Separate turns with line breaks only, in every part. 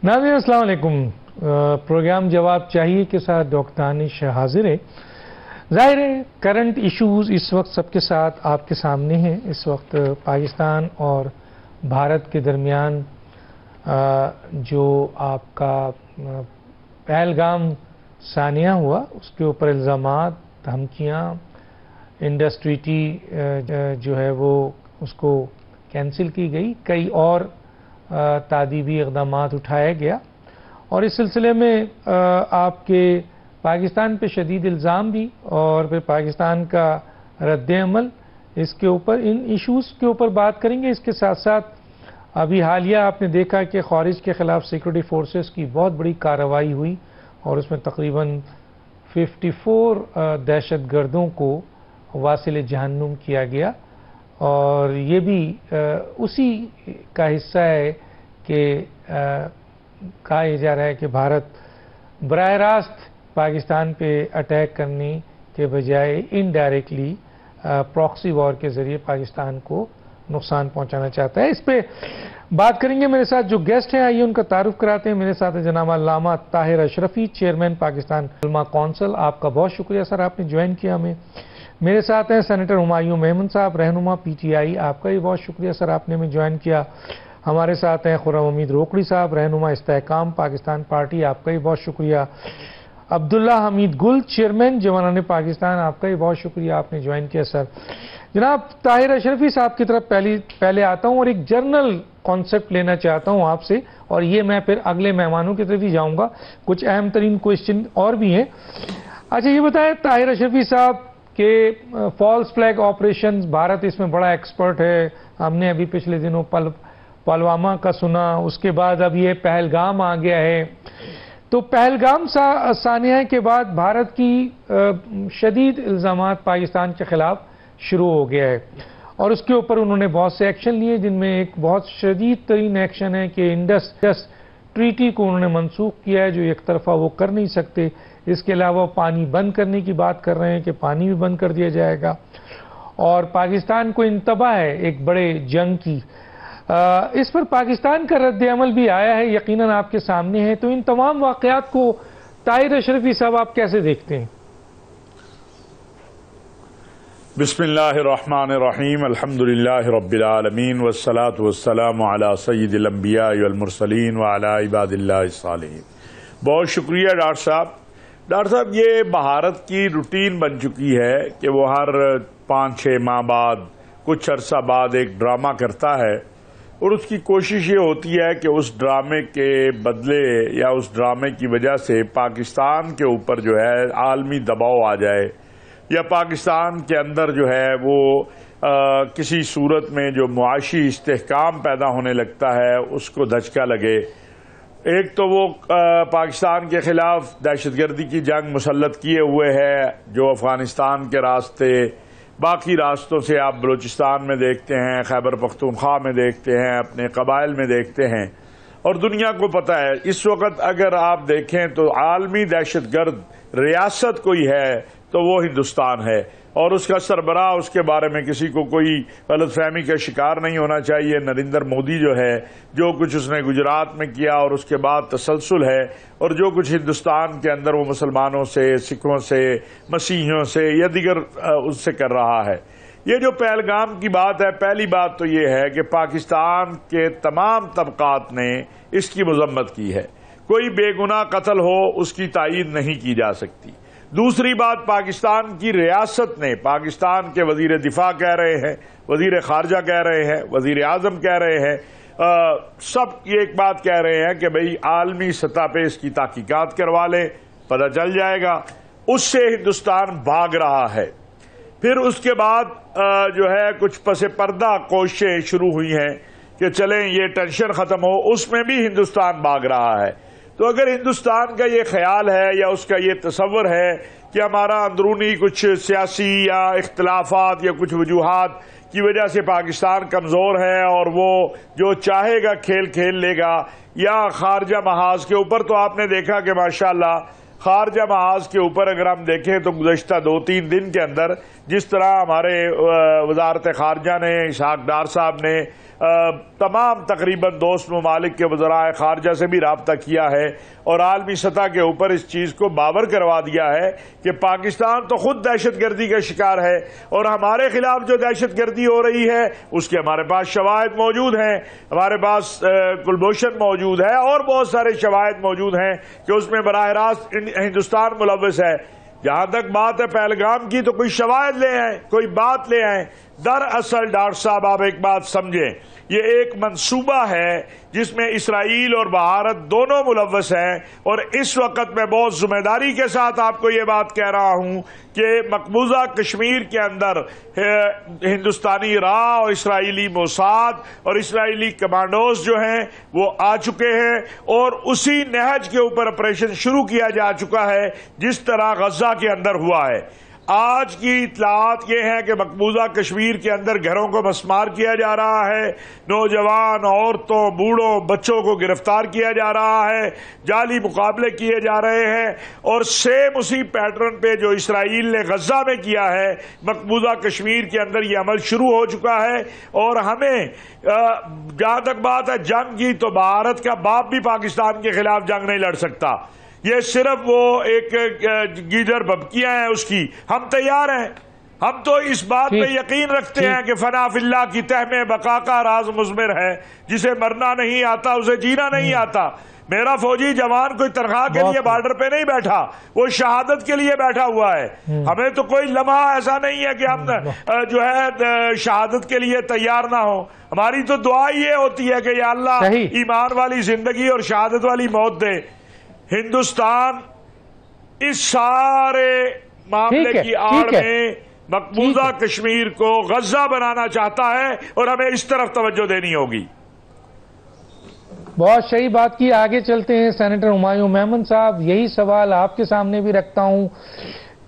ناظرین السلام علیکم۔ پروگرام جواب چاہیے کے ساتھ ڈاکٹر دانش حاضر ہے۔ ظاہر ہے کرنٹ ایشوز اس وقت سب کے ساتھ آپ کے سامنے ہیں۔ اس وقت پاکستان اور بھارت کے درمیان جو آپ کا پہلگام سانحہ ہوا، اس کے اوپر الزامات، دھمکیاں، انڈس ٹریٹی جو ہے وہ اس کو کینسل کی گئی، کئی اور تادیبی اقدامات اٹھایا گیا، اور اس سلسلے میں آپ کے پاکستان پہ شدید الزام بھی اور پھر پاکستان کا رد عمل، اس کے اوپر ان ایشوز کے اوپر بات کریں گے۔ اس کے ساتھ ساتھ ابھی حالیہ آپ نے دیکھا کہ خارج کے خلاف سیکورٹی فورسز کی بہت بڑی کارروائی ہوئی اور اس میں تقریباً 54 دہشت گردوں کو واصل جہنم کیا گیا، اور یہ بھی اسی کا حصہ ہے کہ کہا جا رہا ہے کہ بھارت براہ راست پاکستان پہ اٹیک کرنے کے بجائے انڈائریکٹلی پراکسی وار کے ذریعے پاکستان کو نقصان پہنچانا چاہتا ہے۔ اس پہ بات کریں گے۔ میرے ساتھ جو گیسٹ ہیں آئیے ان کا تعارف کراتے ہیں۔ میرے ساتھ جناب علامہ طاہر اشرفی، چیئرمین پاکستان علماء کونسل، آپ کا بہت شکریہ سر، آپ نے جوائن کیا ہمیں۔ میرے ساتھ ہیں سینیٹر ہمایوں میمن صاحب، رہنما پی ٹی آئی، آپ کا بھی بہت شکریہ سر، آپ نے ہمیں جوائن کیا۔ ہمارے ساتھ ہیں خرم حمید روکڑی صاحب، رہنما استحکام پاکستان پارٹی، آپ کا بھی بہت شکریہ۔ عبداللہ حمید گل، چیئرمین جوانان پاکستان، آپ کا بھی بہت شکریہ، آپ نے جوائن کیا سر۔ جناب طاہر اشرفی صاحب کی طرف پہلے آتا ہوں اور ایک جنرل کانسیپٹ لینا چاہتا ہوں آپ سے، اور یہ میں پھر اگلے مہمانوں کی طرف ہی جاؤں گا، کچھ اہم ترین کوشچن اور بھی ہیں۔ اچھا یہ بتائیں طاہر اشرفی صاحب کہ فالس فلیگ آپریشنز، بھارت اس میں بڑا ایکسپرٹ ہے، ہم نے ابھی پچھلے دنوں پلوامہ کا سنا، اس کے بعد اب یہ پہلگام آ گیا ہے، تو پہلگام سانحہ کے بعد بھارت کی شدید الزامات پاکستان کے خلاف شروع ہو گیا ہے، اور اس کے اوپر انہوں نے بہت سے ایکشن لیے، جن میں ایک بہت شدید ترین ایکشن ہے کہ انڈس ٹریٹی کو انہوں نے منسوخ کیا ہے، جو ایک طرفہ وہ کر نہیں سکتے۔ اس کے علاوہ پانی بند کرنے کی بات کر رہے ہیں کہ پانی بھی بند کر دیا جائے گا، اور پاکستان کو انتباہ ہے ایک بڑے جنگ کی۔ اس پر پاکستان کا رد عمل بھی آیا ہے، یقیناً آپ کے سامنے ہے، تو ان تمام واقعات کو طاہر اشرفی صاحب آپ کیسے دیکھتے ہیں؟
بسم اللہ الرحمن الرحیم، الحمدللہ رب العالمین، والصلاة والسلام علی سید الانبیاء والمرسلین وعلی عباد اللہ الصالحین۔ بہت شکریہ ڈاکٹر صاحب۔ ڈاکٹر صاحب یہ بھارت کی روٹین بن چکی ہے کہ وہ ہر 5-6 ماہ بعد، کچھ عرصہ بعد ایک ڈرامہ کرتا ہے، اور اس کی کوشش یہ ہوتی ہے کہ اس ڈرامے کے بدلے یا اس ڈرامے کی وجہ سے پاکستان کے اوپر جو ہے عالمی دباؤ آ جائے، یا پاکستان کے اندر جو ہے وہ کسی صورت میں جو معاشی استحکام پیدا ہونے لگتا ہے اس کو دھچکا لگے۔ ایک تو وہ پاکستان کے خلاف دہشت گردی کی جنگ مسلط کیے ہوئے ہے، جو افغانستان کے راستے، باقی راستوں سے آپ بلوچستان میں دیکھتے ہیں، خیبر پختونخوا میں دیکھتے ہیں، اپنے قبائل میں دیکھتے ہیں، اور دنیا کو پتہ ہے اس وقت اگر آپ دیکھیں تو عالمی دہشت گرد ریاست کوئی ہے تو وہ ہندوستان ہے، اور اس کا سربراہ، اس کے بارے میں کسی کو کوئی غلط فہمی کا شکار نہیں ہونا چاہیے۔ نریندر مودی جو ہے، جو کچھ اس نے گجرات میں کیا اور اس کے بعد تسلسل ہے، اور جو کچھ ہندوستان کے اندر وہ مسلمانوں سے، سکھوں سے، مسیحیوں سے یا دیگر اس سے کر رہا ہے۔ یہ جو پہلگام کی بات ہے، پہلی بات تو یہ ہے کہ پاکستان کے تمام طبقات نے اس کی مذمت کی ہے۔ کوئی بے گناہ قتل ہو اس کی تائید نہیں کی جا سکتی۔ دوسری بات، پاکستان کی ریاست نے، پاکستان کے وزیر دفاع کہہ رہے ہیں، وزیر خارجہ کہہ رہے ہیں، وزیر اعظم کہہ رہے ہیں، سب یہ ایک بات کہہ رہے ہیں کہ بھئی عالمی سطح پہ اس کی تحقیقات کروا لیں، پتہ چل جائے گا۔ اس سے ہندوستان بھاگ رہا ہے۔ پھر اس کے بعد جو ہے کچھ پس پردہ کوششیں شروع ہوئی ہیں کہ چلیں یہ ٹینشن ختم ہو، اس میں بھی ہندوستان بھاگ رہا ہے۔ تو اگر ہندوستان کا یہ خیال ہے یا اس کا یہ تصور ہے کہ ہمارا اندرونی کچھ سیاسی یا اختلافات یا کچھ وجوہات کی وجہ سے پاکستان کمزور ہے اور وہ جو چاہے گا کھیل کھیل لے گا، یا خارجہ محاذ کے اوپر، تو آپ نے دیکھا کہ ماشاءاللہ خارجہ محاذ کے اوپر اگر ہم دیکھیں تو گزشتہ 2-3 دن کے اندر جس طرح ہمارے وزارت خارجہ نے، اسحاق ڈار صاحب نے تمام تقریباً دوست ممالک کے وزرائے خارجہ سے بھی رابطہ کیا ہے اور عالمی سطح کے اوپر اس چیز کو باور کروا دیا ہے کہ پاکستان تو خود دہشت گردی کا شکار ہے، اور ہمارے خلاف جو دہشت گردی ہو رہی ہے اس کے ہمارے پاس شواہد موجود ہیں، ہمارے پاس کلبھوشن موجود ہے اور بہت سارے شواہد موجود ہیں کہ اس میں براہ راست ہندوستان ملوث ہے۔ جہاں تک بات ہے پہلگام کی، تو کوئی شواہد لے آئیں، کوئی بات لے آئیں۔ دراصل ڈاکٹر صاحب آپ ایک بات سمجھیں، یہ ایک منصوبہ ہے جس میں اسرائیل اور بھارت دونوں ملوث ہیں، اور اس وقت میں بہت ذمہ داری کے ساتھ آپ کو یہ بات کہہ رہا ہوں کہ مقبوضہ کشمیر کے اندر ہندوستانی راہ اور اسرائیلی موساد اور اسرائیلی کمانڈوز جو ہیں وہ آ چکے ہیں، اور اسی نہج کے اوپر آپریشن شروع کیا جا چکا ہے جس طرح غزہ کے اندر ہوا ہے۔ آج کی اطلاعات یہ ہیں کہ مقبوضہ کشمیر کے اندر گھروں کو مسمار کیا جا رہا ہے، نوجوان، عورتوں، بوڑھوں، بچوں کو گرفتار کیا جا رہا ہے، جعلی مقابلے کیے جا رہے ہیں، اور سیم اسی پیٹرن پہ جو اسرائیل نے غزہ میں کیا ہے مقبوضہ کشمیر کے اندر یہ عمل شروع ہو چکا ہے۔ اور ہمیں جہاں تک بات ہے جنگ کی، تو بھارت کا باپ بھی پاکستان کے خلاف جنگ نہیں لڑ سکتا، یہ صرف وہ ایک گیدڑ بھبکیاں ہیں اس کی۔ ہم تیار ہیں، ہم تو اس بات پہ یقین رکھتے ہیں کہ فنا فی اللہ کی تہ میں بقا کا راز مضمر ہے، جسے مرنا نہیں آتا اسے جینا نہیں آتا۔ میرا فوجی جوان کوئی تنخواہ کے لیے بارڈر پہ نہیں بیٹھا، وہ شہادت کے لیے بیٹھا ہوا ہے۔ ہمیں تو کوئی لمحہ ایسا نہیں ہے کہ ہم جو ہے شہادت کے لیے تیار نہ ہوں۔ ہماری تو دعا یہ ہوتی ہے کہ یا اللہ ایمان والی زندگی اور شہادت والی موت دے۔ ہندوستان اس سارے معاملے کی آڑ میں مقبوضہ کشمیر کو غزہ بنانا چاہتا ہے، اور ہمیں اس طرف توجہ دینی ہوگی۔
بہت صحیح بات کی، آگے چلتے ہیں۔ سینیٹر ہمایوں میمن صاحب، یہی سوال آپ کے سامنے بھی رکھتا ہوں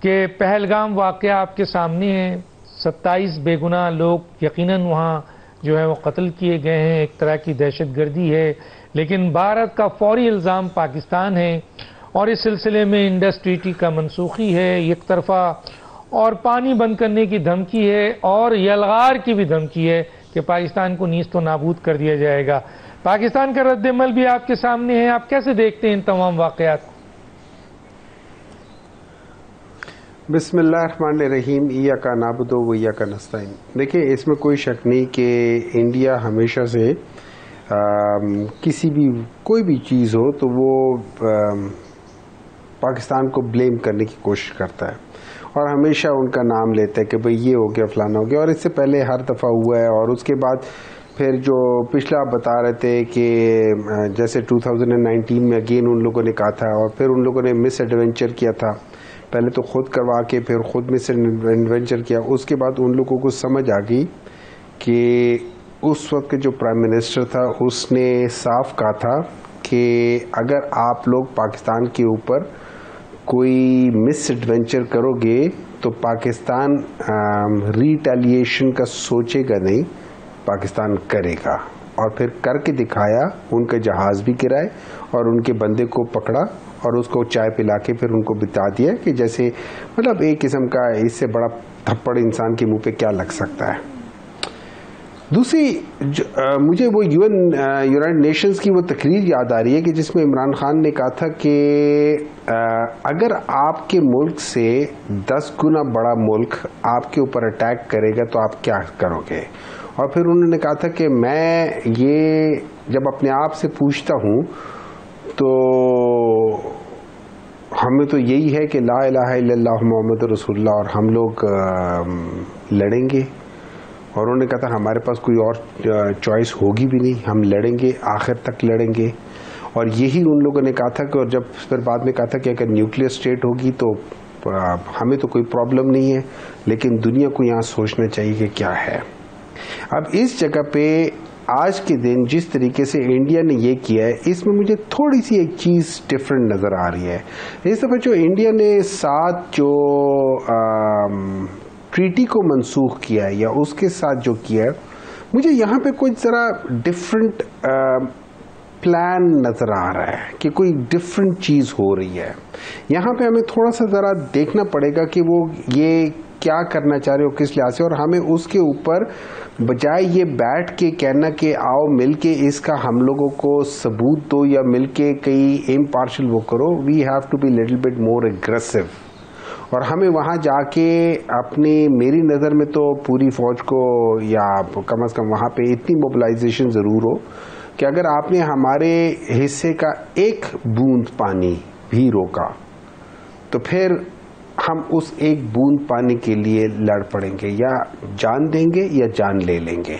کہ پہلگام واقعہ آپ کے سامنے ہے، 27 بے گناہ لوگ یقیناً وہاں جو ہے وہ قتل کیے گئے ہیں، ایک طرح کی دہشت گردی ہے، لیکن بھارت کا فوری الزام پاکستان ہے، اور اس سلسلے میں انڈس ٹریٹی کا منسوخی ہے ایک طرفہ، اور پانی بند کرنے کی دھمکی ہے، اور یلغار کی بھی دھمکی ہے کہ پاکستان کو نیست و نابود کر دیا جائے گا۔ پاکستان کا رد عمل بھی آپ کے سامنے ہے، آپ کیسے دیکھتے ہیں ان تمام واقعات کو؟
بسم اللہ الرحمن الرحیم، ایاک نعبد و ایاک نستعین۔ دیکھیں، اس میں کوئی شک نہیں کہ انڈیا ہمیشہ سے کسی بھی کوئی بھی چیز ہو تو وہ پاکستان کو بلیم کرنے کی کوشش کرتا ہے، اور ہمیشہ ان کا نام لیتا ہے کہ بھئی یہ ہو گیا، فلانا ہو گیا، اور اس سے پہلے ہر دفعہ ہوا ہے۔ اور اس کے بعد پھر جو پچھلا آپ بتا رہے تھے کہ جیسے 2019 میں اگین ان لوگوں نے کہا تھا، اور پھر ان لوگوں نے مس ایڈونچر کیا تھا، پہلے تو خود کروا کے پھر خود مس ایڈونچر کیا۔ اس کے بعد ان لوگوں کو سمجھ آ گئی کہ اس وقت جو پرائم منسٹر تھا اس نے صاف کہا تھا کہ اگر آپ لوگ پاکستان کے اوپر کوئی مس ایڈونچر کرو گے تو پاکستان ریٹیلیشن کا سوچے گا نہیں، پاکستان کرے گا۔ اور پھر کر کے دکھایا، ان کا جہاز بھی گرائے اور ان کے بندے کو پکڑا اور اس کو چائے پلا کے پھر ان کو بتا دیا کہ جیسے مطلب ایک قسم کا اس سے بڑا تھپڑ انسان کے منہ پہ کیا لگ سکتا ہے۔ دوسری مجھے وہ یونائٹڈ نیشنز کی وہ تقریر یاد آ رہی ہے کہ جس میں عمران خان نے کہا تھا کہ اگر آپ کے ملک سے 10 گنا بڑا ملک آپ کے اوپر اٹیک کرے گا تو آپ کیا کرو گے؟ اور پھر انہوں نے کہا تھا کہ میں یہ جب اپنے آپ سے پوچھتا ہوں تو ہمیں تو یہی ہے کہ لا الہ الا اللہ محمد رسول اللہ، اور ہم لوگ لڑیں گے۔ اور انہوں نے کہا تھا ہمارے پاس کوئی اور چوائس ہوگی بھی نہیں، ہم لڑیں گے، آخر تک لڑیں گے۔ اور یہی ان لوگوں نے کہا تھا کہ، اور جب پھر بعد میں کہا تھا کہ اگر نیوکلیئر اسٹیٹ ہوگی تو ہمیں تو کوئی پرابلم نہیں ہے، لیکن دنیا کو یہاں سوچنا چاہیے کہ کیا ہے۔ اب اس جگہ پہ آج کے دن جس طریقے سے انڈیا نے یہ کیا ہے، اس میں مجھے تھوڑی سی ایک چیز ڈفرینٹ نظر آ رہی ہے۔ اس دفعہ جو انڈیا نے ساتھ جو ٹریٹی کو منسوخ کیا ہے یا اس کے ساتھ جو کیا ہے، مجھے یہاں پہ کچھ ذرا ڈفرینٹ پلان نظر آ رہا ہے کہ کوئی ڈفرینٹ چیز ہو رہی ہے۔ یہاں پہ ہمیں تھوڑا سا ذرا دیکھنا پڑے گا کہ وہ یہ کیا کرنا چاہ رہے ہو کس لحاظ سے، اور ہمیں اس کے اوپر بجائے یہ بیٹھ کے کہنا کہ آؤ مل کے اس کا ہم لوگوں کو ثبوت دو یا مل کے کئی امپارشل وہ کرو، we have to be little bit more aggressive. اور ہمیں وہاں جا کے اپنی، میری نظر میں تو پوری فوج کو یا کم از کم وہاں پہ اتنی موبلائزیشن ضرور ہو کہ اگر آپ نے ہمارے حصے کا ایک بوند پانی بھی روکا تو پھر ہم اس ایک بوند پانی کے لیے لڑ پڑیں گے، یا جان دیں گے یا جان لے لیں گے.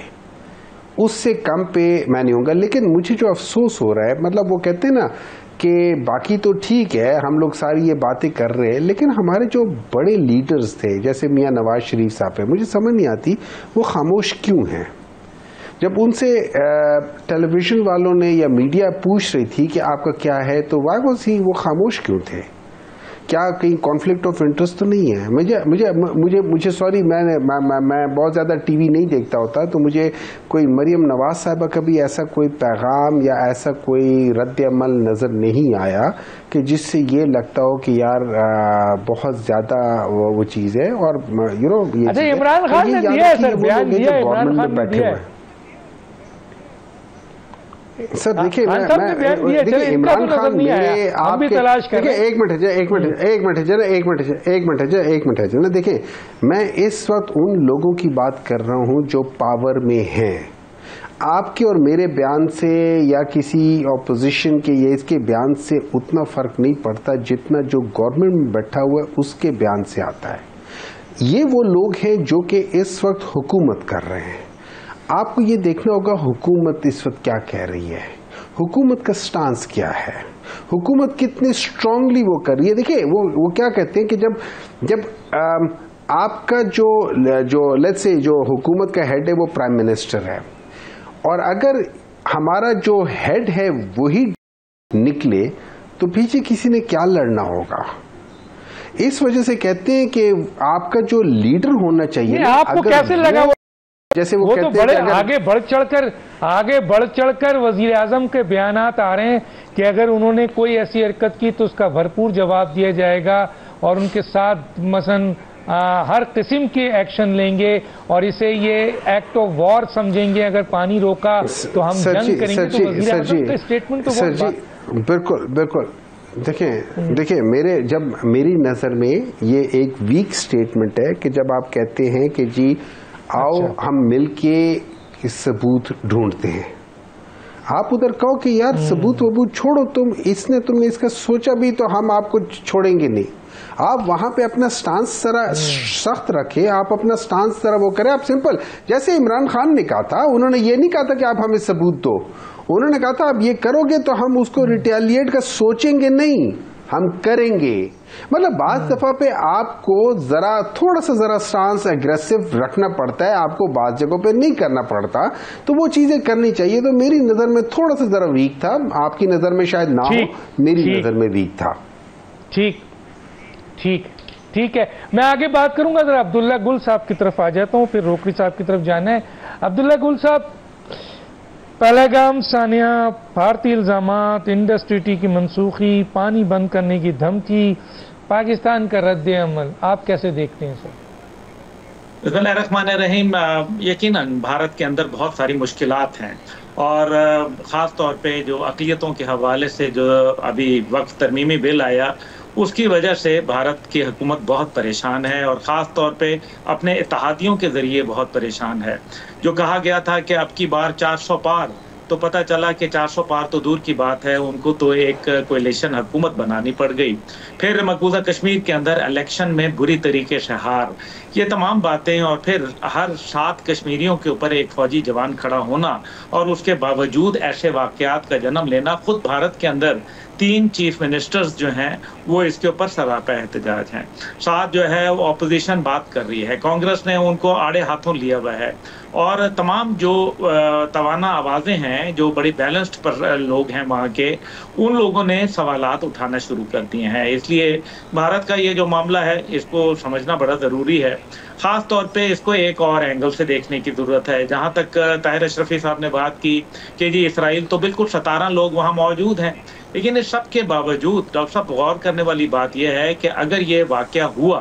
اس سے کم پہ میں نہیں ہوں گا. لیکن مجھے جو افسوس ہو رہا ہے، مطلب وہ کہتے ہیں نا کہ باقی تو ٹھیک ہے ہم لوگ ساری یہ باتیں کر رہے ہیں، لیکن ہمارے جو بڑے لیڈرز تھے جیسے میاں نواز شریف صاحب ہیں، مجھے سمجھ نہیں آتی وہ خاموش کیوں ہیں. جب ان سے ٹیلی ویژن والوں نے یا میڈیا پوچھ رہی تھی کہ آپ کا کیا ہے، تو وائی واز ہی، وہ خاموش کیوں تھے؟ کیا کہیں کانفلکٹ آف انٹرسٹ تو نہیں ہے؟ مجھے سوری، میں بہت زیادہ ٹی وی نہیں دیکھتا ہوتا، تو مجھے کوئی مریم نواز صاحبہ کا بھی ایسا کوئی پیغام یا ایسا کوئی رد عمل نظر نہیں آیا کہ جس سے یہ لگتا ہو کہ یار بہت زیادہ وہ چیز ہے. اور یو نو
عمران خان نے دیا ہے سر، بیان دیا ہے عمران خان نے دیا ہے.
سر دیکھیے عمران خان میرے آپ کے ایک منٹ ہے دیکھیں، میں اس وقت ان لوگوں کی بات کر رہا ہوں جو پاور میں ہیں. آپ کے اور میرے بیان سے یا کسی اپوزیشن کے یا اس کے بیان سے اتنا فرق نہیں پڑتا جتنا جو گورنمنٹ میں بیٹھا ہوا ہے اس کے بیان سے آتا ہے. یہ وہ لوگ ہیں جو کہ اس وقت حکومت کر رہے ہیں. آپ کو یہ دیکھنا ہوگا حکومت اس وقت کیا کہہ رہی ہے، حکومت کا سٹانس کیا ہے، حکومت کتنی اسٹرانگلی وہ کر رہی ہے. دیکھیں وہ کیا کہتے ہیں کہ جب آپ کا جو لیٹس سے جو حکومت کا ہیڈ ہے وہ پرائم منسٹر ہے، اور اگر ہمارا جو ہیڈ ہے وہی نکلے تو پیچھے کسی نے کیا لڑنا ہوگا. اس وجہ سے کہتے ہیں کہ آپ کا جو لیڈر ہونا چاہیے.
آپ کو کیسے لگا
جیسے وہ
تو بڑے آگے بڑھ چڑھ کر وزیر اعظم کے بیانات آ رہے ہیں کہ اگر انہوں نے کوئی ایسی حرکت کی تو اس کا بھرپور جواب دیا جائے گا، اور ان کے ساتھ مثلا ہر قسم کے ایکشن لیں گے، اور اسے یہ ایکٹ آف وار سمجھیں گے. اگر پانی روکا تو ہم جنگ کریں گے. تو وزیر اعظم کا اسٹیٹمنٹ تو
بالکل دیکھیں میری نظر میں یہ ایک ویک اسٹیٹمنٹ ہے کہ جب آپ کہتے ہیں کہ جی آؤ ہم مل کے ثبوت ڈھونڈتے ہیں. آپ ادھر کہو کہ یار ثبوت وبوت چھوڑو، تم نے اس کا سوچا بھی تو ہم آپ کو چھوڑیں گے نہیں. آپ وہاں پہ اپنا سٹانس ذرا سخت رکھیں، آپ اپنا سٹانس ذرا وہ کریں. آپ سمپل جیسے عمران خان نے کہا تھا، انہوں نے یہ نہیں کہا تھا کہ آپ ہمیں ثبوت دو، انہوں نے کہا تھا آپ یہ کرو گے تو ہم اس کو ریٹیلیٹ کا سوچیں گے نہیں، ہم کریں گے. مطلب بعض دفعہ پہ آپ کو تھوڑا سا سٹانس اگریسو رکھنا پڑتا ہے، آپ کو بعض جگہوں پہ نہیں کرنا پڑتا، تو وہ چیزیں کرنی چاہیے. تو میری نظر میں تھوڑا سا ویک تھا، آپ کی نظر میں شاید نہ ہو، میری نظر میں ویک تھا.
ٹھیک ہے. میں آگے بات کروں گا. ذرا عبداللہ گل صاحب کی طرف آ جاتا ہوں، پھر روکڑی صاحب کی طرف جانا ہے. عبداللہ گل صاحب، پہلگام ثانیہ، بھارتی الزامات، انڈسٹری ٹی کی منسوخی، پانی بند کرنے کی دھمکی، پاکستان کا رد عمل، آپ کیسے دیکھتے ہیں سر؟
بسم اللہ الرحمن الرحیم. یقیناً بھارت کے اندر بہت ساری مشکلات ہیں، اور خاص طور پہ جو اقلیتوں کے حوالے سے جو ابھی وقت ترمیمی بل آیا، اس کی وجہ سے بھارت کی حکومت بہت پریشان ہے، اور خاص طور پہ اپنے اتحادیوں کے ذریعے بہت پریشان ہے. جو کہا گیا تھا کہ اب کی بار 400 پار، تو پتہ چلا کہ 400 پار تو دور کی بات ہے، ان کو تو ایک کولیشن حکومت بنانی پڑ گئی. پھر مقبوضہ کشمیر کے اندر الیکشن میں بری طریقے سے ہار، یہ تمام باتیں، اور پھر ہر 7 کشمیریوں کے اوپر ایک فوجی جوان کھڑا ہونا، اور اس کے باوجود ایسے واقعات کا جنم لینا. خود بھارت کے اندر 3 چیف منسٹرز جو ہیں وہ اس کے اوپر سراپا احتجاج ہیں. ساتھ جو ہے وہ اپوزیشن بات کر رہی ہے، کانگریس نے ان کو آڑے ہاتھوں لیا ہوا ہے، اور تمام جو توانا آوازیں ہیں، جو بڑی بیلنسڈ پر لوگ ہیں وہاں کے، ان لوگوں نے سوالات اٹھانا شروع کر دیے ہیں. اس لیے بھارت کا یہ جو معاملہ ہے اس کو سمجھنا بڑا ضروری ہے. خاص طور پہ اس کو ایک اور اینگل سے دیکھنے کی ضرورت ہے. جہاں تک طاہر اشرفی صاحب نے بات کی کہ جی اسرائیل تو بالکل 17 لوگ وہاں موجود ہیں، لیکن اس سب کے باوجود ڈاکٹر صاحب غور کرنے والی بات یہ ہے کہ اگر یہ واقعہ ہوا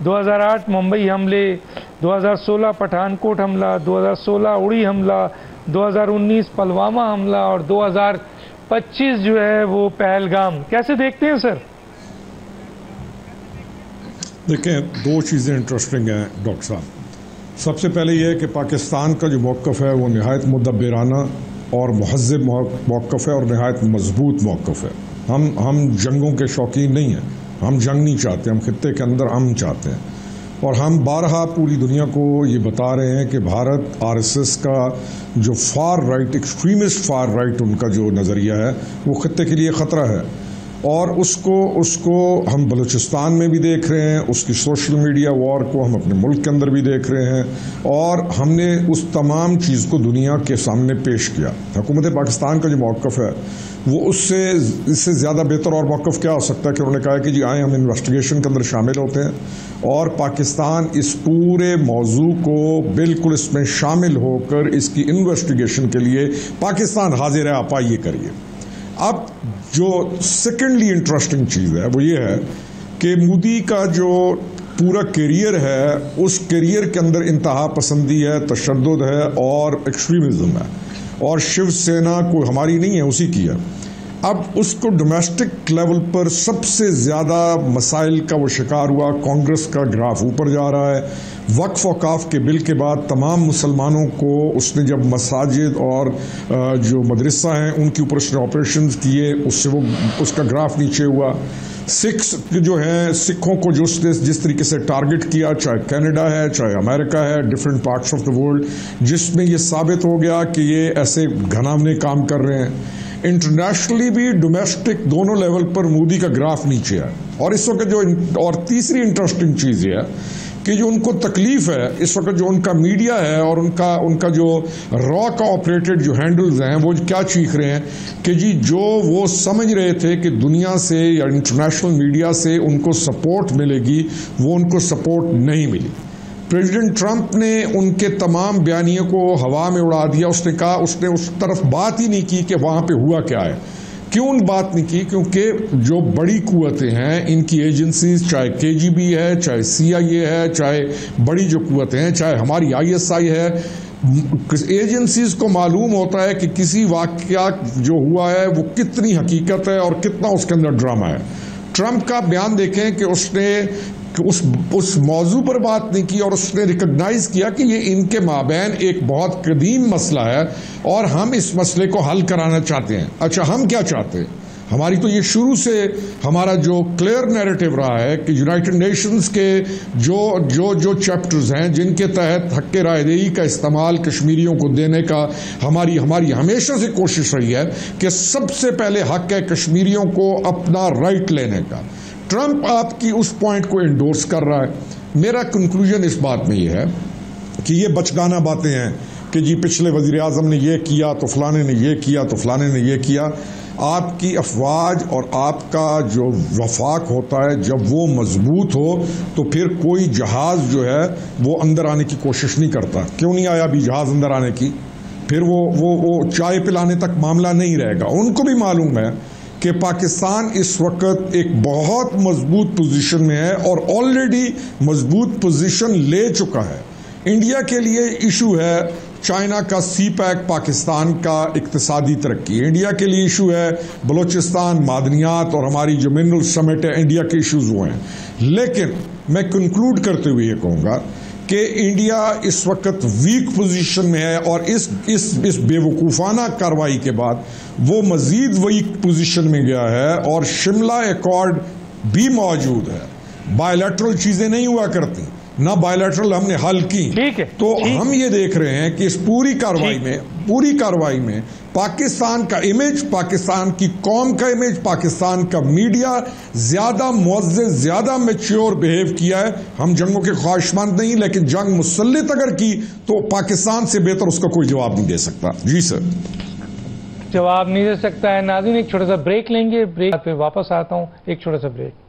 2008 ممبئی حملے، 2016 پٹھان کوٹ حملہ، 2016 اڑی حملہ، 2019 پلوامہ حملہ اور 2025 جو ہے وہ پہلگام. کیسے دیکھتے ہیں سر؟
دیکھیں، دو چیزیں انٹرسٹنگ ہیں ڈاکٹر صاحب. سب سے پہلے یہ ہے کہ پاکستان کا جو موقف ہے وہ نہایت مدبرانہ اور مہذب موقف ہے اور نہایت مضبوط موقف ہے. ہم جنگوں کے شوقین نہیں ہیں، ہم جنگ نہیں چاہتے، ہم خطے کے اندر امن چاہتے ہیں. اور ہم بارہا پوری دنیا کو یہ بتا رہے ہیں کہ بھارت RSS کا جو far right, extremist far right ان کا جو نظریہ ہے وہ خطے کے لیے خطرہ ہے. اور اس کو ہم بلوچستان میں بھی دیکھ رہے ہیں، اس کی سوشل میڈیا وار کو ہم اپنے ملک کے اندر بھی دیکھ رہے ہیں، اور ہم نے اس تمام چیز کو دنیا کے سامنے پیش کیا. حکومت پاکستان کا جو موقف ہے وہ اس سے زیادہ بہتر اور موقف کیا ہو سکتا ہے کہ انہوں نے کہا کہ جی آئیں ہم انویسٹیگیشن کے اندر شامل ہوتے ہیں، اور پاکستان اس پورے موضوع کو بالکل اس میں شامل ہو کر اس کی انویسٹیگیشن کے لیے پاکستان حاضر ہے، آپ آئیے کریے. اب جو سیکنڈلی انٹرسٹنگ چیز ہے وہ یہ ہے کہ مودی کا جو پورا کیریئر ہے اس کیریئر کے اندر انتہا پسندی ہے، تشدد ہے اور ایکسٹریمزم ہے، اور شیو سینا کوئی ہماری نہیں ہے، اسی کی ہے. اب اس کو ڈومیسٹک لیول پر سب سے زیادہ مسائل کا وہ شکار ہوا. کانگریس کا گراف اوپر جا رہا ہے. وقف اوقاف کے بل کے بعد تمام مسلمانوں کو اس نے جب مساجد اور جو مدرسہ ہیں ان کے اوپر اس نے آپریشنز کیے، اس سے وہ اس کا گراف نیچے ہوا. سکھوں کو جس طریقے سے ٹارگٹ کیا، چاہے کینیڈا ہے چاہے امریکہ ہے، different parts of the world, جس میں یہ ثابت ہو گیا کہ یہ ایسے گھناونے کام کر رہے ہیں. انٹرنیشنلی بھی ڈومیسٹک دونوں لیول پر مودی کا گراف نیچے ہے. اور اس وقت اور تیسری انٹرسٹنگ چیز یہ ہے کہ جو ان کو تکلیف ہے اس وقت، جو ان کا میڈیا ہے اور ان کا جو را کا آپریٹڈ جو ہینڈلز ہیں وہ کیا چیخ رہے ہیں کہ جی جو وہ سمجھ رہے تھے کہ دنیا سے یا انٹرنیشنل میڈیا سے ان کو سپورٹ ملے گی، وہ ان کو سپورٹ نہیں ملی. پریزیڈنٹ ٹرمپ نے ان کے تمام بیانیے کو ہوا میں اڑا دیا. اس نے کہا، اس نے اس طرف بات ہی نہیں کی کہ وہاں پہ ہوا کیا ہے. کیوں بات نہیں کی؟ کیونکہ جو بڑی قوتیں ہیں ان کی ایجنسیز، چاہے KGB ہے، چاہے CIA ہے، چاہے بڑی جو قوتیں ہیں، چاہے ہماری ISI ہے، ایجنسیز کو معلوم ہوتا ہے کہ کسی واقعہ جو ہوا ہے وہ کتنی حقیقت ہے اور کتنا اس کے اندر ڈرامہ ہے. ٹرمپ کا بیان دیکھیں کہ اس نے اس موضوع پر بات نہیں کی، اور اس نے ریکگنائز کیا کہ یہ ان کے مابین ایک بہت قدیم مسئلہ ہے اور ہم اس مسئلے کو حل کرانا چاہتے ہیں. اچھا، ہم کیا چاہتے ہیں؟ ہماری تو یہ شروع سے ہمارا جو کلیئر نیریٹو رہا ہے کہ یونائٹڈ نیشنز کے جو چیپٹرز ہیں جن کے تحت حق رائے دہی کا استعمال کشمیریوں کو دینے کا ہماری ہمیشہ سے کوشش رہی ہے کہ سب سے پہلے حق ہے کشمیریوں کو اپنا رائٹ لینے کا. ٹرمپ آپ کی اس پوائنٹ کو انڈورس کر رہا ہے. میرا کنکلوژن اس بات میں یہ ہے کہ یہ بچگانہ باتیں ہیں کہ جی پچھلے وزیر اعظم نے یہ کیا تو فلانے نے یہ کیا تو فلانے نے یہ کیا. آپ کی افواج اور آپ کا جو وفاق ہوتا ہے جب وہ مضبوط ہو تو پھر کوئی جہاز جو ہے وہ اندر آنے کی کوشش نہیں کرتا. کیوں نہیں آیا ابھی جہاز اندر آنے کی؟ پھر وہ چائے پلانے تک معاملہ نہیں رہے گا. ان کو بھی معلوم ہے کہ پاکستان اس وقت ایک بہت مضبوط پوزیشن میں ہے اور آلریڈی مضبوط پوزیشن لے چکا ہے. انڈیا کے لیے ایشو ہے چائنا کا سی پیک، پاکستان کا اقتصادی ترقی. انڈیا کے لیے ایشو ہے بلوچستان، معدنیات اور ہماری جو منرل سمٹ ہے، انڈیا کے ایشوز وہ ہیں. لیکن میں کنکلوڈ کرتے ہوئے یہ کہوں گا کہ انڈیا اس وقت ویک پوزیشن میں ہے، اور اس بے وقوفانہ کارروائی کے بعد وہ مزید ویک پوزیشن میں گیا ہے. اور شملہ ایکارڈ بھی موجود ہے. بائیلیٹرل چیزیں نہیں ہوا کرتی، نہ بائیلیٹرل ہم نے حل کی. تو ہم یہ دیکھ رہے ہیں کہ اس پوری کارروائی میں پاکستان کا امیج، پاکستان کی قوم کا امیج، پاکستان کا میڈیا زیادہ معزز، زیادہ میچیور بہیو کیا ہے. ہم جنگوں کے خواہشمند نہیں، لیکن جنگ مسلط اگر کی تو پاکستان سے بہتر اس کا کوئی جواب نہیں دے سکتا. جی سر،
جواب نہیں دے سکتا ہے. ناظرین ایک چھوٹا سا بریک لیں گے، بریک پہ واپس آتا ہوں. ایک چھوٹا سا بریک.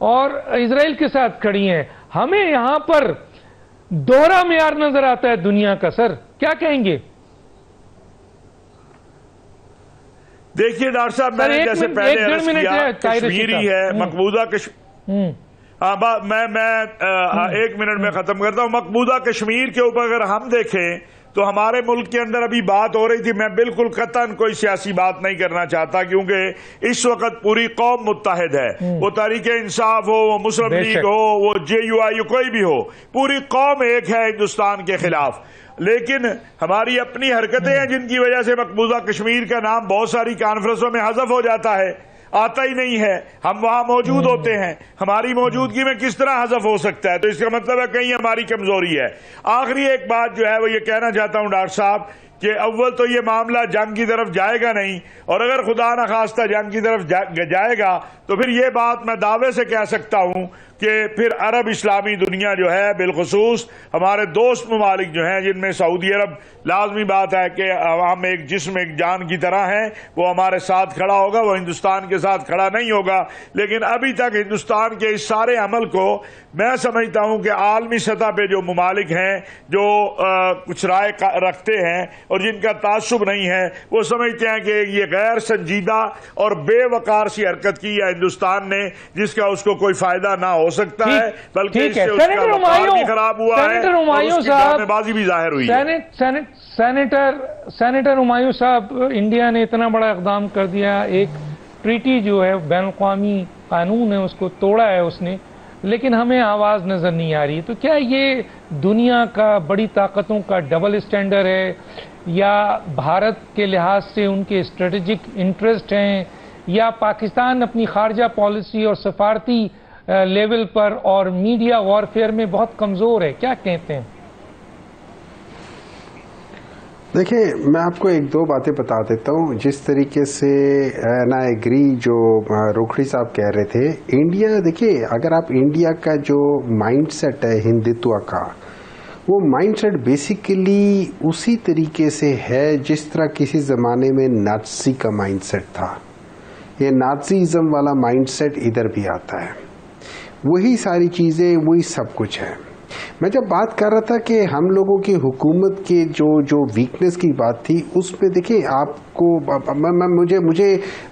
اور اسرائیل کے ساتھ کھڑی ہیں. ہمیں یہاں پر دوہرا معیار نظر آتا ہے دنیا کا. سر کیا کہیں گے؟
دیکھیے ڈاکٹر صاحب، میں نے جیسے پہلے عرض کیا کشمیری ہے مقبوضہ میں 1 منٹ میں ختم کرتا ہوں. مقبوضہ کشمیر کے اوپر اگر ہم دیکھیں تو ہمارے ملک کے اندر ابھی بات ہو رہی تھی، میں بالکل قطعاً کوئی سیاسی بات نہیں کرنا چاہتا کیونکہ اس وقت پوری قوم متحد ہے. وہ تحریک انصاف ہو، وہ مسلم لیگ ہو، وہ JUI کوئی بھی ہو، پوری قوم ایک ہے ہندوستان کے خلاف. لیکن ہماری اپنی حرکتیں ہیں جن کی وجہ سے مقبوضہ کشمیر کا نام بہت ساری کانفرنسوں میں حذف ہو جاتا ہے، آتا ہی نہیں ہے. ہم وہاں موجود ہوتے ہیں، ہماری موجودگی میں کس طرح حذف ہو سکتا ہے؟ تو اس کا مطلب ہے کہیں ہماری کمزوری ہے. آخری ایک بات جو ہے وہ یہ کہنا چاہتا ہوں ڈاکٹر صاحب کہ اول تو یہ معاملہ جنگ کی طرف جائے گا نہیں، اور اگر خدا نخواستہ جنگ کی طرف جائے گا تو پھر یہ بات میں دعوے سے کہہ سکتا ہوں کہ پھر عرب اسلامی دنیا جو ہے، بالخصوص ہمارے دوست ممالک جو ہیں جن میں سعودی عرب، لازمی بات ہے کہ ہم ایک جسم ایک جان کی طرح ہیں، وہ ہمارے ساتھ کھڑا ہوگا، وہ ہندوستان کے ساتھ کھڑا نہیں ہوگا. لیکن ابھی تک ہندوستان کے اس سارے عمل کو میں سمجھتا ہوں کہ عالمی سطح پہ جو ممالک ہیں جو کچھ رائے رکھتے ہیں اور جن کا تعصب نہیں ہے، وہ سمجھتے ہیں کہ یہ غیر سنجیدہ اور بے وقار سی حرکت کی ہے ہندوستان نے، جس کا اس کو کوئی فائدہ نہ ہو سکتا ہے، بلکہ اس سے اس کا وقار بھی خراب ہوا ہے اور اس کی جامع بازی بھی ظاہر ہوئی ہے.
سینیٹر ہمایوں صاحب، انڈیا نے اتنا بڑا اقدام کر دیا، ایک ٹریٹی جو ہے بین الاقوامی قانون ہے اس کو توڑا ہے اس نے، لیکن ہمیں آواز نظر نہیں آ رہی. تو کیا یہ دنیا کا بڑی طاقتوں کا ڈبل اسٹینڈرڈ ہے، یا بھارت کے لحاظ سے ان کے اسٹریٹجک انٹرسٹ ہیں، یا پاکستان اپنی خارجہ پالیسی اور سفارتی لیول پر اور میڈیا وارفیئر میں بہت کمزور ہے؟ کیا کہتے ہیں؟
دیکھیں، میں آپ کو 1-2 باتیں بتا دیتا ہوں. جس طریقے سے نا ایگری جو روکھڑی صاحب کہہ رہے تھے، انڈیا، دیکھیں اگر آپ انڈیا کا جو مائنڈ سیٹ ہے ہندوتوا کا، وہ مائنڈ سیٹ بیسیکلی اسی طریقے سے ہے جس طرح کسی زمانے میں نازی کا مائنڈ سیٹ تھا. یہ نازیزم والا مائنڈ سیٹ ادھر بھی آتا ہے. وہی ساری چیزیں، وہی سب کچھ ہے. میں جب بات کر رہا تھا کہ ہم لوگوں کی حکومت کے جو ویکنس کی بات تھی، اس پہ دیکھیں آپ کو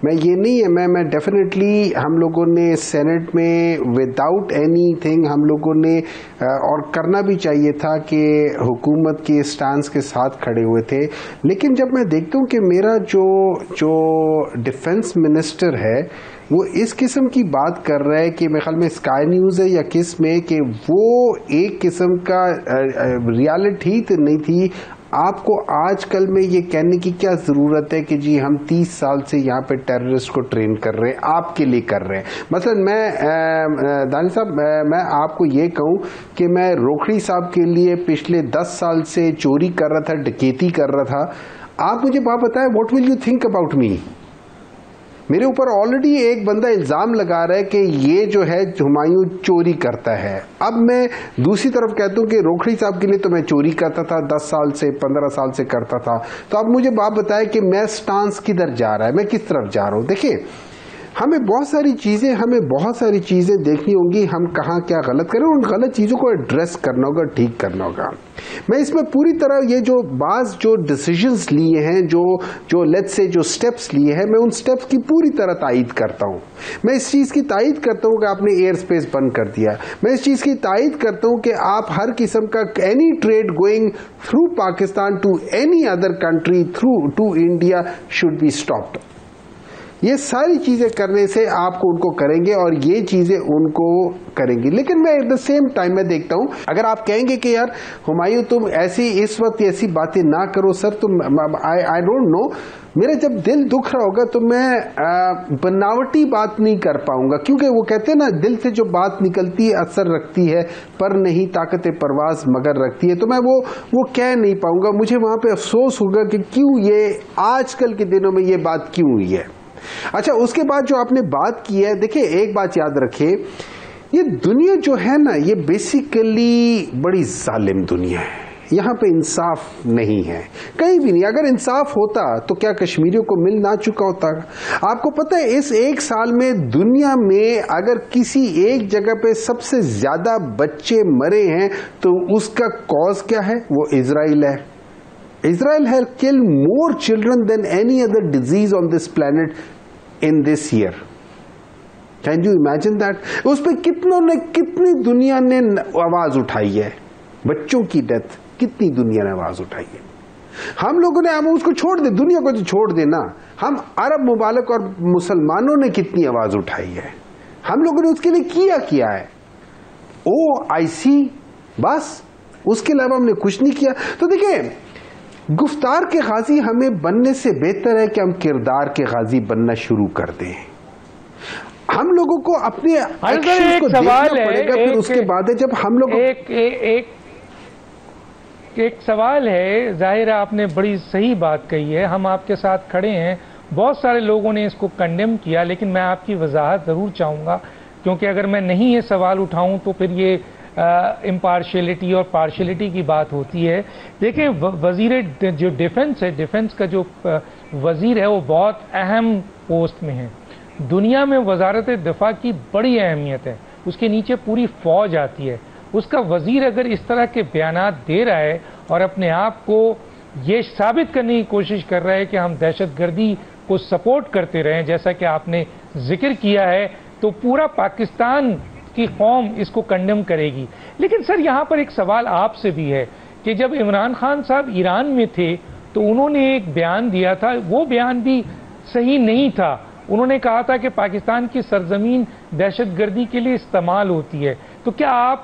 میں یہ نہیں ہے، میں ڈیفینیٹلی ہم لوگوں نے سینٹ میں وداؤٹ اینی تھنگ ہم لوگوں نے اور کرنا بھی چاہیے تھا کہ حکومت کے سٹانس کے ساتھ کھڑے ہوئے تھے. لیکن جب میں دیکھتا ہوں کہ میرا جو ڈیفنس منسٹر ہے وہ اس قسم کی بات کر رہا ہے کہ میرے خیال میں اسکائی نیوز ہے یا کس میں، کہ وہ ایک قسم کا ریالٹی تو نہیں تھی. آپ کو آج کل میں یہ کہنے کی کیا ضرورت ہے کہ جی ہم 30 سال سے یہاں پہ ٹیررسٹ کو ٹرین کر رہے ہیں، آپ کے لیے کر رہے ہیں. مثلا میں دانش صاحب، میں آپ کو یہ کہوں کہ میں روکھڑی صاحب کے لیے پچھلے 10 سال سے چوری کر رہا تھا، ڈکیتی کر رہا تھا. آپ مجھے بات بتائیں، what will you think about me? میرے اوپر آلریڈی ایک بندہ الزام لگا رہا ہے کہ یہ جو ہے ہمایوں چوری کرتا ہے. اب میں دوسری طرف کہتا ہوں کہ روکھڑی صاحب کے لیے تو میں چوری کرتا تھا 10 سال سے، 15 سال سے کرتا تھا. تو اب مجھے بات بتائے کہ میں سٹانس کدھر جا رہا ہے، میں کس طرف جا رہا ہوں. دیکھیں، ہمیں بہت ساری چیزیں دیکھنی ہوں گی، ہم کہاں کیا غلط کریں، ان غلط چیزوں کو ایڈریس کرنا ہوگا، ٹھیک کرنا ہوگا. میں اس میں پوری طرح یہ جو بعض جو ڈیسیژنز لیے ہیں، جو لیٹس سے جو سٹیپس لیے ہیں، میں ان سٹیپس کی پوری طرح تائید کرتا ہوں. میں اس چیز کی تائید کرتا ہوں کہ آپ نے ایئر اسپیس بند کر دیا. میں اس چیز کی تائید کرتا ہوں کہ آپ ہر قسم کا any trade going through Pakistan to any other country through to India should be stopped. یہ ساری چیزیں کرنے سے آپ کو ان کو کریں گے اور یہ چیزیں ان کو کریں گی. لیکن میں ایٹ دا سیم ٹائم میں دیکھتا ہوں، اگر آپ کہیں گے کہ یار ہمایوں تم اس وقت ایسی باتیں نہ کرو سر، تم آئی ڈونٹ نو، میرا جب دل دکھ رہا ہوگا تو میں بناوٹی بات نہیں کر پاؤں گا، کیونکہ وہ کہتے ہیں نا دل سے جو بات نکلتی ہے اثر رکھتی ہے، پر نہیں طاقت پرواز مگر رکھتی ہے. تو میں وہ کہہ نہیں پاؤں گا. مجھے وہاں پہ افسوس ہوگا کہ کیوں یہ آج کل کے دنوں میں یہ بات کیوں ہوئی ہے. اچھا، اس کے بعد جو آپ نے بات کی ہے، دیکھیں ایک بات یاد رکھیں، یہ دنیا جو ہے نا، یہ بیسیکلی بڑی ظالم دنیا ہے. یہاں پہ انصاف نہیں ہے کہیں بھی نہیں. اگر انصاف ہوتا تو کیا کشمیریوں کو مل نہ چکا ہوتا؟ آپ کو پتہ ہے اس ایک سال میں دنیا میں اگر کسی ایک جگہ پہ سب سے زیادہ بچے مرے ہیں تو اس کا کاز کیا ہے؟ وہ اسرائیل ہے. Israel has killed more children than any other disease on this planet in this year. Can you imagine that? اس پہ کتنی دنیا نے آواز اٹھائی ہے. بچوں کی ڈیتھ کتنی دنیا نے آواز اٹھائی ہے. ہم لوگوں نے اس کو چھوڑ دے, دنیا کو تو چھوڑ دینا, ہم عرب ممالک اور مسلمانوں نے کتنی آواز اٹھائی ہے. ہم لوگوں نے اس کے لیے کیا ہے. OIC بس, اس کے علاوہ ہم نے کچھ نہیں کیا. تو دیکھیں, گفتار کے غازی ہمیں بننے سے بہتر ہے کہ ہم کردار کے غازی بننا شروع کر دیں. ہم لوگوں کو اپنے ایکشنز کو دیکھنا پڑے گا. پھر اس کے بعد ہے جب ہم لوگ
ایک سوال ہے. ظاہر ہے آپ نے بڑی صحیح بات کہی ہے, ہم آپ کے ساتھ کھڑے ہیں. بہت سارے لوگوں نے اس کو کنڈیم کیا, لیکن میں آپ کی وضاحت ضرور چاہوں گا, کیونکہ اگر میں نہیں یہ سوال اٹھاؤں تو پھر یہ امپارشلٹی اور پارشلٹی کی بات ہوتی ہے. دیکھیں, وزیر جو ڈیفنس ہے, ڈیفنس کا جو وزیر ہے وہ بہت اہم پوسٹ میں ہے. دنیا میں وزارت دفاع کی بڑی اہمیت ہے, اس کے نیچے پوری فوج آتی ہے. اس کا وزیر اگر اس طرح کے بیانات دے رہا ہے اور اپنے آپ کو یہ ثابت کرنے کی کوشش کر رہا ہے کہ ہم دہشت گردی کو سپورٹ کرتے رہیں, جیسا کہ آپ نے ذکر کیا ہے, تو پورا پاکستان کی قوم اس کو کنڈیم کرے گی. لیکن سر یہاں پر ایک سوال آپ سے بھی ہے کہ جب عمران خان صاحب ایران میں تھے تو انہوں نے ایک بیان دیا تھا, وہ بیان بھی صحیح نہیں تھا. انہوں نے کہا تھا کہ پاکستان کی سرزمین دہشت گردی کے لیے استعمال ہوتی ہے. تو کیا آپ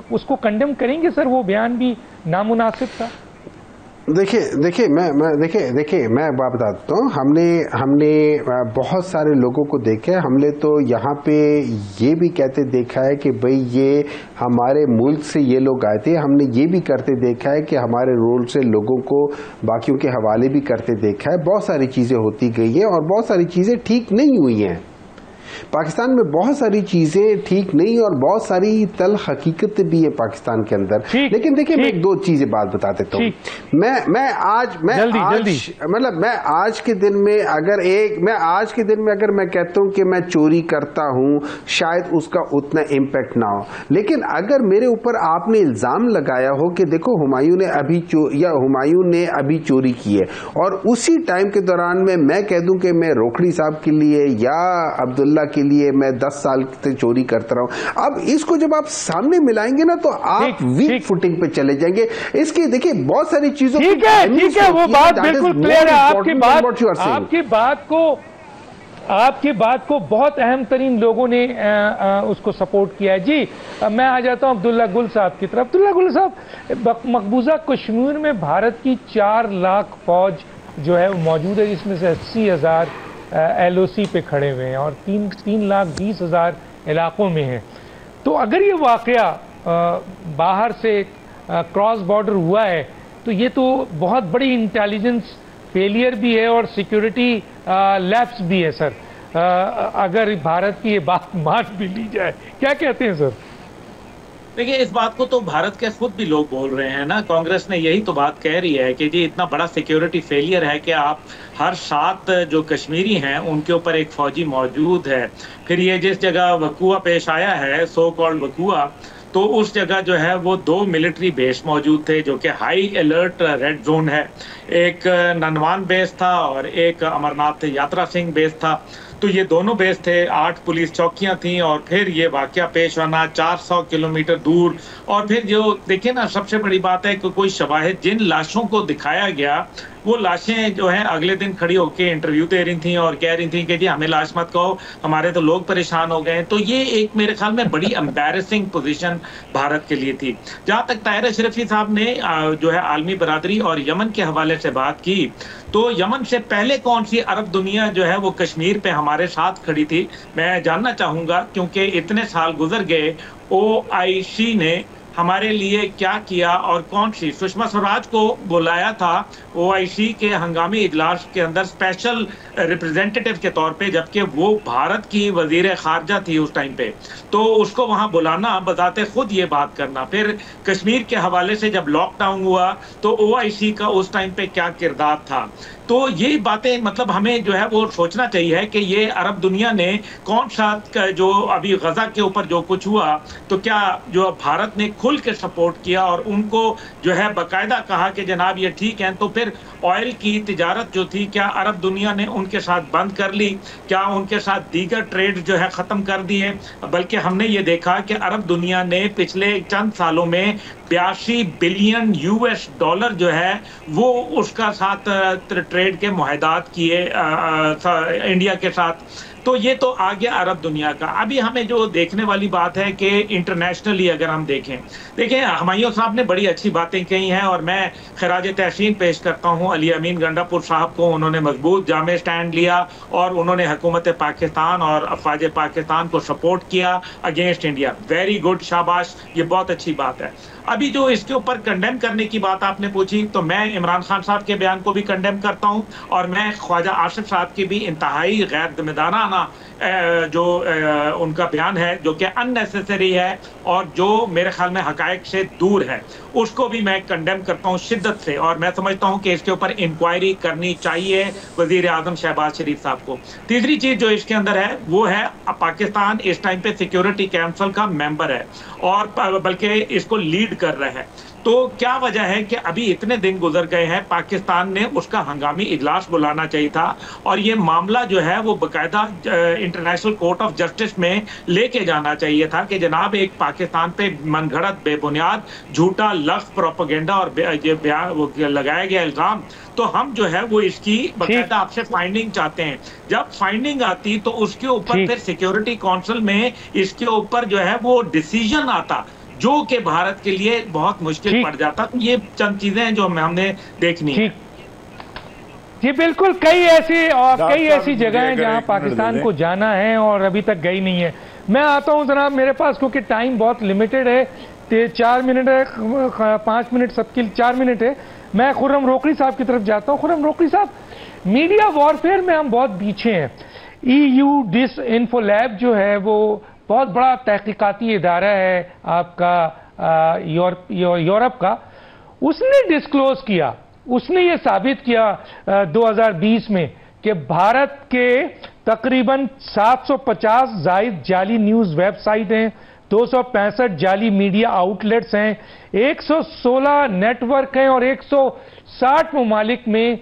اس کو کنڈیم کریں گے سر؟ وہ بیان بھی نامناسب تھا.
دیکھیں میں بات بتا دیتا ہوں. ہم نے بہت سارے لوگوں کو دیکھا ہے. ہم نے تو یہاں پہ یہ بھی کہتے دیکھا ہے کہ بھئی یہ ہمارے ملک سے یہ لوگ آئے تھے. ہم نے یہ بھی کرتے دیکھا ہے کہ ہمارے رول سے لوگوں کو باقیوں کے حوالے بھی کرتے دیکھا ہے. بہت ساری چیزیں ہوتی گئی ہیں اور بہت ساری چیزیں ٹھیک نہیں ہوئی ہیں. پاکستان میں بہت ساری چیزیں ٹھیک نہیں اور بہت ساری تلخ حقیقت بھی ہے پاکستان کے اندر. لیکن دیکھیں, میں ایک دو چیزیں بات بتا دیتا ہوں. میں آج کے دن میں اگر میں کہتا ہوں کہ میں چوری کرتا ہوں, شاید اس کا اتنا امپیکٹ نہ ہو. لیکن اگر میرے اوپر آپ نے الزام لگایا ہو کہ دیکھو ہمایوں نے ابھی چوری کی ہے, اور اسی ٹائم کے دوران میں کہہ دوں کہ میں روکھڑی صاحب کے لیے یا عبداللہ کے لیے میں 10 سال سے چوری کرتا رہا ہوں, اب اس کو جب آپ سامنے ملائیں گے نا تو آپ ویک فوٹنگ پہ چلے جائیں گے. اس کی دیکھیں بہت ساری چیزوں
ٹھیک ہے وہ بات بالکل کلیئر ہے. آپ کی بات کو بہت اہم ترین لوگوں نے اس کو سپورٹ کیا ہے. جی میں آ جاتا ہوں عبداللہ گل صاحب کی طرف. عبداللہ گل صاحب, مقبوضہ کشمیر میں بھارت کی 4 لاکھ فوج جو ہے وہ موجود ہے, جس میں سے 80,000 LOC پہ کھڑے ہوئے ہیں اور 3,20,000 علاقوں میں ہیں. تو اگر یہ واقعہ باہر سے کراس بارڈر ہوا ہے تو یہ تو بہت بڑی انٹیلیجنس فیلئر بھی ہے اور سیکیورٹی لیپس بھی ہے سر, اگر بھارت کی یہ بات مان بھی لی جائے. کیا کہتے ہیں سر؟
دیکھیں, اس بات کو تو بھارت کے خود بھی لوگ بول رہے ہیں نا. کانگریس نے یہی تو بات کہہ رہی ہے کہ جی اتنا بڑا سیکیورٹی فیلئر ہے کہ آپ ہر 7 جو کشمیری ہیں ان کے اوپر ایک فوجی موجود ہے. پھر یہ جس جگہ وقوع پیش آیا ہے, سو کالڈ وقوع, تو اس جگہ جو ہے وہ 2 ملٹری بیس موجود تھے جو کہ ہائی الرٹ ریڈ زون ہے. ایک ننوان بیس تھا اور ایک امرناتھ یاترا سنگھ بیس تھا. تو یہ دونوں بیس تھے, 8 پولیس چوکیاں تھیں, اور پھر یہ واقعہ پیش ہونا 400 کلومیٹر دور. اور پھر جو دیکھیں نا, سب سے بڑی بات ہے کہ کوئی شواہد, جن لاشوں کو دکھایا گیا وہ لاشیں جو ہیں اگلے دن کھڑی ہو کے انٹرویو دے رہی تھیں اور کہہ رہی تھیں کہ جی ہمیں لاش مت کہو, ہمارے تو لوگ پریشان ہو گئے. تو یہ ایک میرے خیال میں بڑی امبیرسنگ پوزیشن بھارت کے لیے تھی. جہاں تک طاہر اشرفی صاحب نے جو ہے عالمی برادری اور یمن کے حوالے سے بات کی, تو یمن سے پہلے کون سی عرب دنیا جو ہے وہ کشمیر پہ ہمارے ساتھ کھڑی تھی؟ میں جاننا چاہوں گا, کیونکہ اتنے سال گزر گئے, OIC نے ہمارے لیے کیا کیا اور کون سی. سشما سوراج کو بلایا تھا OIC کے ہنگامی اجلاس کے اندر اسپیشل ریپرزینٹیٹیو کے طور پہ، جبکہ وہ بھارت کی وزیر خارجہ تھی اس ٹائم پہ. تو اس کو وہاں بلانا، بذات خود یہ بات کرنا. پھر کشمیر کے حوالے سے جب لاک ڈاؤن ہوا تو OIC کا اس ٹائم پہ کیا کردار تھا. تو یہ باتیں مطلب ہمیں جو ہے وہ سوچنا چاہیے کہ یہ عرب دنیا نے کون سا جو ابھی غزہ کے اوپر جو کچھ ہوا، تو کیا جو بھارت نے کھل کے سپورٹ کیا اور ان کو جو ہے باقاعدہ کہا کہ جناب یہ ٹھیک ہیں. تو پھر آئل کی تجارت جو تھی، کیا عرب دنیا نے ان کے ساتھ بند کر لی؟ کیا ان کے ساتھ دیگر ٹریڈ جو ہے ختم کر دیے؟ بلکہ ہم نے یہ دیکھا کہ عرب دنیا نے پچھلے چند سالوں میں 82 بلین $US جو ہے وہ اس کا ساتھ ٹریڈ کے معاہدات کیے انڈیا کے ساتھ. تو یہ تو آ گیا عرب دنیا کا. ابھی ہمیں جو دیکھنے والی بات ہے کہ انٹرنیشنلی اگر ہم دیکھیں ہمایوں صاحب نے بڑی اچھی باتیں کہی ہیں، اور میں خراج تحسین پیش کرتا ہوں علی امین گنڈا پور صاحب کو. انہوں نے مضبوط جامع سٹینڈ لیا اور انہوں نے حکومت پاکستان اور افواج پاکستان کو سپورٹ کیا اگینسٹ انڈیا. ویری گڈ، شاباش، یہ بہت اچھی بات ہے. ابھی جو اس کے اوپر کنڈیم کرنے کی بات آپ نے پوچھی، تو میں عمران خان صاحب کے بیان کو بھی کنڈیم کرتا ہوں، اور میں خواجہ آصف صاحب کی بھی انتہائی غیر ذمہ دارانہ جو ان کا بیان ہے، جو کہ ان نیسیسری ہے اور جو میرے خیال میں حقائق سے دور ہے، اس کو بھی میں کنڈیم کرتا ہوں شدت سے. اور میں سمجھتا ہوں کہ اس کے اوپر انکوائری کرنی چاہیے وزیر اعظم شہباز شریف صاحب کو. تیسری چیز جو اس کے اندر ہے وہ ہے پاکستان اس ٹائم پہ سیکیورٹی کونسل کا ممبر ہے، اور بلکہ اس کو لیڈ کر رہا ہے. تو کیا وجہ ہے کہ ابھی اتنے دن گزر گئے ہیں، پاکستان نے اس کا ہنگامی اجلاس بلانا چاہیے تھا، اور یہ معاملہ جو ہے وہ باقاعدہ انٹرنیشنل کورٹ آف جسٹس میں لے کے جانا چاہیے تھا کہ جناب ایک پاکستان پہ من گھڑت بے بنیاد جھوٹا لفظ پروپیگنڈا اور لگایا گیا الزام، تو ہم جو ہے وہ اس کی باقاعدہ آپ سے فائنڈنگ چاہتے ہیں. جب فائنڈنگ آتی تو اس کے اوپر پھر سیکیورٹی کونسل میں اس کے اوپر جو ہے وہ ڈیسیژن آتا، جو کہ بھارت کے لیے بہت مشکل پڑ جاتا. تو یہ چند چیزیں ہیں جو ہم نے دیکھنی ہیں.
جی بالکل، کئی ایسی جگہیں ہیں جہاں پاکستان کو جانا ہے اور ابھی تک گئی نہیں ہے. میں آتا ہوں جناب، میرے پاس کیونکہ ٹائم بہت لیمیٹڈ ہے، 4 منٹ ہے، 5 منٹ سب کے 4 منٹ ہے. میں خرم روکڑی صاحب کی طرف جاتا ہوں. خرم روکڑی صاحب، میڈیا وارفیئر میں ہم بہت پیچھے ہیں. EU ڈس انفو لیب جو ہے وہ بہت بڑا تحقیقاتی ادارہ ہے آپ کا یورپ کا. اس نے ڈسکلوز کیا، اس نے یہ ثابت کیا 2020 میں کہ بھارت کے تقریباً 750 زائد جعلی نیوز ویب سائٹ ہیں، 265 جعلی میڈیا آؤٹ لیٹس ہیں، 116 نیٹ ورک ہیں، اور 160 ممالک میں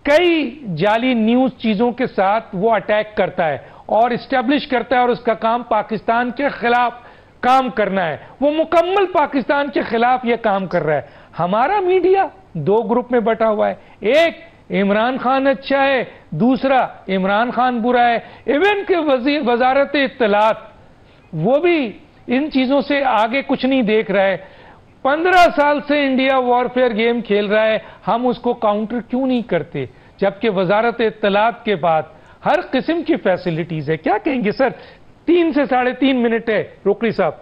کئی جعلی نیوز چیزوں کے ساتھ وہ اٹیک کرتا ہے اور اسٹیبلش کرتا ہے، اور اس کا کام پاکستان کے خلاف کام کرنا ہے. وہ مکمل پاکستان کے خلاف یہ کام کر رہا ہے. ہمارا میڈیا 2 گروپ میں بٹا ہوا ہے، ایک عمران خان اچھا ہے، دوسرا عمران خان برا ہے. ایون کہ وزارت اطلاعات وہ بھی ان چیزوں سے آگے کچھ نہیں دیکھ رہا ہے. 15 سال سے انڈیا وارفیئر گیم کھیل رہا ہے، ہم اس کو کاؤنٹر کیوں نہیں کرتے جبکہ وزارت اطلاعات کے بعد ہر قسم کی فیسلٹیز ہے؟ کیا کہیں گے سر؟ 3 سے 3.5 منٹ ہے روکڑی صاحب.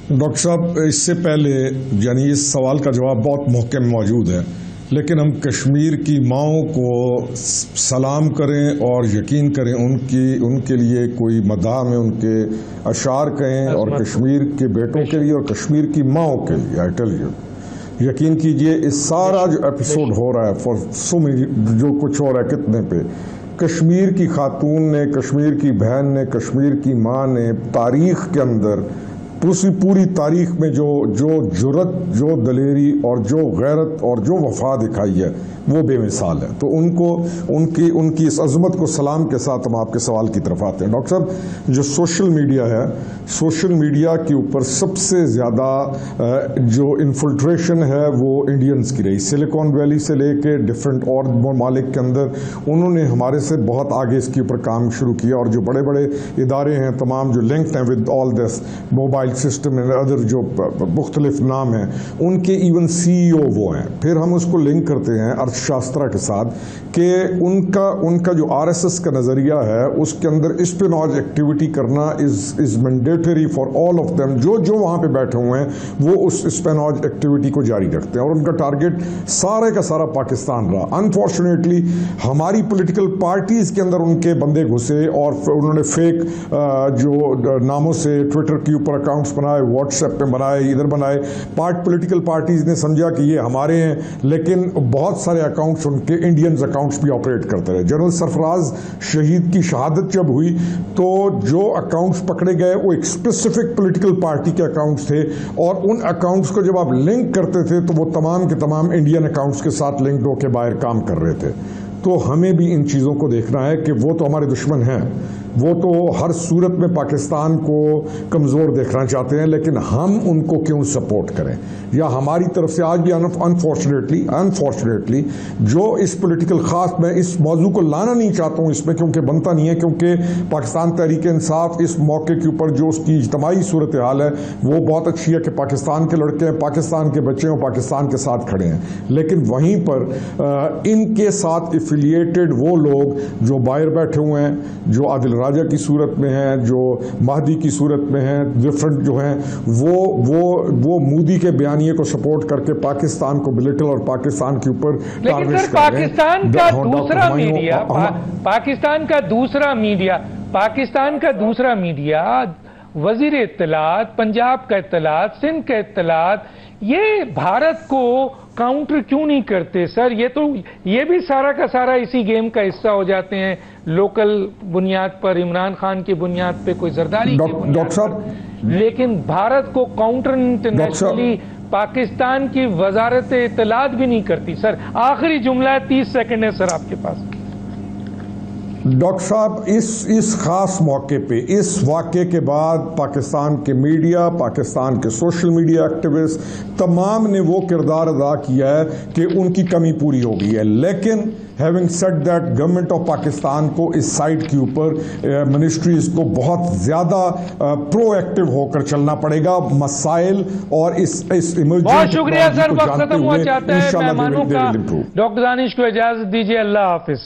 ڈاکٹر صاحب، اس سے پہلے یعنی اس سوال کا جواب بہت محکم موجود ہے، لیکن ہم کشمیر کی ماؤں کو سلام کریں اور یقین کریں، ان کے لیے کوئی مداح میں ان کے اشعار کہیں، اور کشمیر کے بیٹوں کے لیے اور کشمیر کی ماؤں کے لیے. آئی ٹیل یو، یقین کیجئے اس سارا جو ایپیسوڈ ہو رہا ہے جو کچھ ہو رہا ہے کتنے پہ، کشمیر کی خاتون نے، کشمیر کی بہن نے، کشمیر کی ماں نے تاریخ کے اندر پوری تاریخ میں جو جرت، جو دلیری اور جو غیرت اور جو وفا دکھائی ہے وہ بے مثال ہے. تو ان کی اس عظمت کو سلام کے ساتھ ہم آپ کے سوال کی طرف آتے ہیں. ڈاکٹر صاحب، جو سوشل میڈیا ہے، سوشل میڈیا کے اوپر سب سے زیادہ جو انفلٹریشن ہے وہ انڈینز کی رہی. سلیکون ویلی سے لے کے ڈفرینٹ اور ممالک کے اندر انہوں نے ہمارے سے بہت آگے اس کے اوپر کام شروع کیا، اور جو بڑے بڑے ادارے ہیں تمام جو لنکڈ ہیں with all this, mobile file system other جو مختلف نام ہیں ان کے ایون CEO وہ ہیں. پھر ہم اس کو لنک کرتے ہیں ارتھ شاسترا کے ساتھ کہ ان کا جو RSS کا نظریہ ہے اس کے اندر اسپیناج ایکٹیویٹی کرنا is mandatory for all of them. جو وہاں پہ بیٹھے ہوئے ہیں وہ اس اسپیناج ایکٹیویٹی کو جاری رکھتے ہیں اور ان کا ٹارگٹ سارے کا سارا پاکستان رہا. انفارچونیٹلی ہماری پولیٹیکل پارٹیز کے اندر ان کے بندے گھسے اور انہوں نے فیک جو ناموں سے ٹویٹر کے اوپر اکاؤنٹس بنائے, واٹس ایپ پہ بنائے, ادھر بنائے. پولیٹیکل پارٹیز نے سمجھا کہ یہ ہمارے ہیں, لیکن بہت سارے اکاؤنٹس ان کے انڈینز اکاؤنٹس بھی آپریٹ کرتے رہے. جنرل سرفراز شہید کی شہادت جب ہوئی تو جو اکاؤنٹس پکڑے گئے وہ ایک اسپیسیفک پولیٹیکل پارٹی کے اکاؤنٹس تھے اور ان اکاؤنٹس کو جب آپ لنک کرتے تھے تو وہ تمام کے تمام انڈین اکاؤنٹس کے ساتھ لنکڈ ہو کے باہر کام کر رہے تھے. تو ہمیں بھی ان چیزوں کو دیکھنا ہے کہ وہ تو ہمارے دشمن ہیں, وہ تو ہر صورت میں پاکستان کو کمزور دیکھنا چاہتے ہیں, لیکن ہم ان کو کیوں سپورٹ کریں. یا ہماری طرف سے آج بھی انفارچونیٹلی جو اس پولیٹیکل خاص میں اس موضوع کو لانا نہیں چاہتا ہوں اس میں کیونکہ بنتا نہیں ہے, کیونکہ پاکستان تحریک انصاف اس موقع کے اوپر جو اس کی اجتماعی صورتحال ہے وہ بہت اچھی ہے کہ پاکستان کے لڑکے ہیں, پاکستان کے بچے ہیں, پاکستان کے ساتھ کھڑے ہیں. لیکن وہیں پر ان کے ساتھ ایفیلیٹڈ وہ لوگ جو باہر بیٹھے ہوئے ہیں, جو عادل راجہ کی صورت میں ہیں, جو مہدی کی صورت میں ہیں, ڈفرنٹ جو ہیں, وہ مودی کے بیانیے کو سپورٹ کر کے پاکستان کو بلٹل اور پاکستان کے اوپر ٹارگٹ کر رہے ہیں.
پاکستان کا دوسرا میڈیا وزیر اطلاعات, پنجاب کا اطلاعات, سندھ کا اطلاعات, یہ بھارت کو کاؤنٹر کیوں نہیں کرتے سر؟ یہ بھی سارا کا سارا اسی گیم کا حصہ ہو جاتے ہیں, لوکل بنیاد پر, عمران خان کی بنیاد پہ, کوئی زرداری کی بنیاد پر, لیکن بھارت کو کاؤنٹر انٹرنیشنلی پاکستان کی وزارت اطلاعات بھی نہیں کرتی. سر آخری جملہ 30 سیکنڈ ہے سر آپ کے پاس.
ڈاکٹر صاحب اس خاص موقع پہ, اس واقعے کے بعد پاکستان کے میڈیا, پاکستان کے سوشل میڈیا ایکٹیوسٹ تمام نے وہ کردار ادا کیا ہے کہ ان کی کمی پوری ہو گئی ہے. لیکن having said that government of Pakistan کو اس سائٹ کے اوپر منسٹریز کو بہت زیادہ پرو ایکٹیو ہو کر چلنا پڑے گا. مسائل اور اس ایمرجنسی.
بہت شکریہ سر, وقت ختم ہوا چاہتا ہے. مہمانوں کا ڈاکٹر دانش کو اجازت دیجیے. اللہ حافظ.